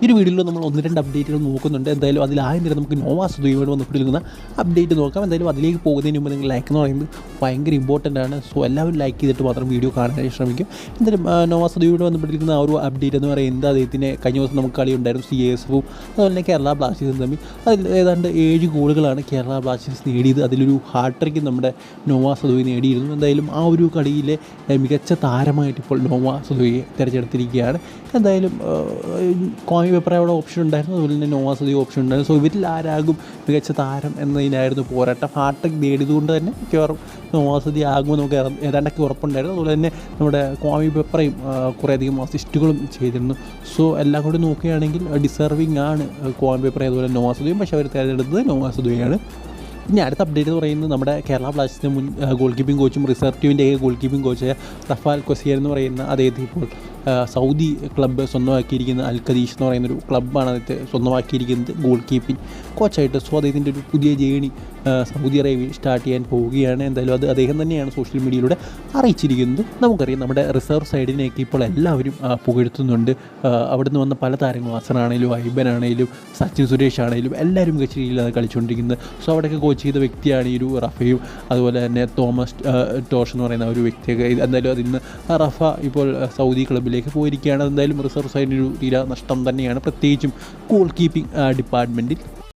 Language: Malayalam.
ഈ ഒരു വീഡിയോയിൽ നമ്മൾ 1-2 അപ്ഡേറ്റുകൾ നോക്കുന്നുണ്ട്. എന്തായാലും അതിലാദ്യം തന്നെ നമുക്ക് നോവാ സുധീയോട് വന്നിട്ടിരിക്കുന്ന അപ്ഡേറ്റ് നോക്കാം. എന്തായാലും അതിലേക്ക് പോകുന്നതിന് മുമ്പ് നിങ്ങൾ ലൈക്ക് എന്ന് പറയുന്നത് ഭയങ്കര ഇമ്പോർട്ടൻ്റ് ആണ്. സോ എല്ലാവരും ലൈക്ക് ചെയ്തിട്ട് മാത്രം വീഡിയോ കാണാനായി ശ്രമിക്കും. എന്തായാലും നോവാ സുധീയോട് വന്നിട്ടിരിക്കുന്ന ആ ഒരു അപ്ഡേറ്റ് എന്ന് പറയുന്നത് അദ്ദേഹത്തിന് കഴിഞ്ഞ ദിവസം നമുക്ക് കളി ഉണ്ടായിരുന്നു CSFും അതുപോലെ തന്നെ കേരള ബ്ലാസ്റ്റേഴ്സും തമ്മിൽ. അതിൽ ഏതാണ്ട് 7 ഗോളുകളാണ് കേരള ബ്ലാസ്റ്റേഴ്സ് നേടിയത്. അതിലൊരു ഹാട്രിക്ക് നമ്മുടെ നോവാ സദുവി നേടിയിരുന്നു. എന്തായാലും ആ ഒരു കളിയിലെ മികച്ച താരമായിട്ട് ഇപ്പോൾ നോവാ സദുവിയെ തിരഞ്ഞെടുത്തിരിക്കുകയാണ്. എന്തായാലും കോയിൻ പേപ്പർ അവിടെ ഓപ്ഷൻ ഉണ്ടായിരുന്നു, അതുപോലെ തന്നെ നോവാ സദുവി ഓപ്ഷൻ ഉണ്ടായിരുന്നു. സോ ഇവരിൽ ആരാകും മികച്ച താരം എന്നതിനായിരുന്നു പോരാട്ടം. ഹാട്രിക് നേടിയതുകൊണ്ട് തന്നെ മിക്കവാറും നോവാ സദുവി ആകുമ്പോൾ നമുക്ക് ഏതാണ്ടൊക്കെ ഉറപ്പുണ്ടായിരുന്നു. അതുപോലെ തന്നെ നമ്മുടെ കോയിൻ പേപ്പറേയും കുറേയധികം അസിസ്റ്റുകളും ചെയ്തിരുന്നു. സോ എല്ലാം കൂടി നോക്കുകയാണെങ്കിൽ ഡിസർവിങ് ആണ് കോയിൻ പേപ്പറെ അതുപോലെ നോവാ സദുവിയും. പക്ഷേ അവർ തിരഞ്ഞെടുത്തത് നോവാ സദുവിയാണ്. ഇനി അടുത്ത അപ്ഡേറ്റ് എന്ന് പറയുന്നത് നമ്മുടെ കേരള ബ്ലാസ്റ്റേഴ്സിൻ്റെ മുൻ ഗോൾ കീപ്പിംഗ് കോച്ചും റിസർവ് ടീമിൻ്റെ ഗോൾ കീപ്പിംഗ് കോച്ചായ റഫാൽ കൊസിയർ എന്ന് പറയുന്ന അദ്ദേഹത്തെ ഇപ്പോൾ സൗദി ക്ലബ്ബ് സ്വന്തമാക്കിയിരിക്കുന്ന അൽ ഖദീഷ് എന്ന് പറയുന്നൊരു ക്ലബ്ബാണ് അദ്ദേഹത്തെ സ്വന്തമാക്കിയിരിക്കുന്നത് ഗോൾ കീപ്പിംഗ് കോച്ചായിട്ട്. സോ അദ്ദേഹത്തിൻ്റെ ഒരു പുതിയ ജേണി സൗദി അറേബ്യ സ്റ്റാർട്ട് ചെയ്യാൻ പോവുകയാണ്. എന്തായാലും അത് അദ്ദേഹം തന്നെയാണ് സോഷ്യൽ മീഡിയയിലൂടെ അറിയിച്ചിരിക്കുന്നത്. നമുക്കറിയാം നമ്മുടെ റിസർവ് സൈഡിനെയൊക്കെ ഇപ്പോൾ എല്ലാവരും പുകഴ്ത്തുന്നുണ്ട്. അവിടുന്ന് വന്ന പല താരങ്ങളും അസറാണേലും ഐബനാണേലും സച്ചിൻ സുരേഷ് ആണേലും എല്ലാവരും മികച്ച രീതിയിലാണ് കളിച്ചുകൊണ്ടിരിക്കുന്നത്. സോ അവിടെയൊക്കെ കോച്ച് ചെയ്ത വ്യക്തിയാണ് ഈ ഒരു റഫയും അതുപോലെ തന്നെ തോമസ് ടോഷ് എന്ന് പറയുന്ന ഒരു വ്യക്തിയൊക്കെ. എന്തായാലും അതിന്ന് റഫ ഇപ്പോൾ സൗദി ക്ലബ്ബിലേക്ക് പോയിരിക്കുകയാണ്. എന്തായാലും റിസർവ് സൈഡിനൊരു തീരാ നഷ്ടം തന്നെയാണ്, പ്രത്യേകിച്ചും ഗോൾ കീപ്പിംഗ് ഡിപ്പാർട്ട്മെൻറ്റിൽ.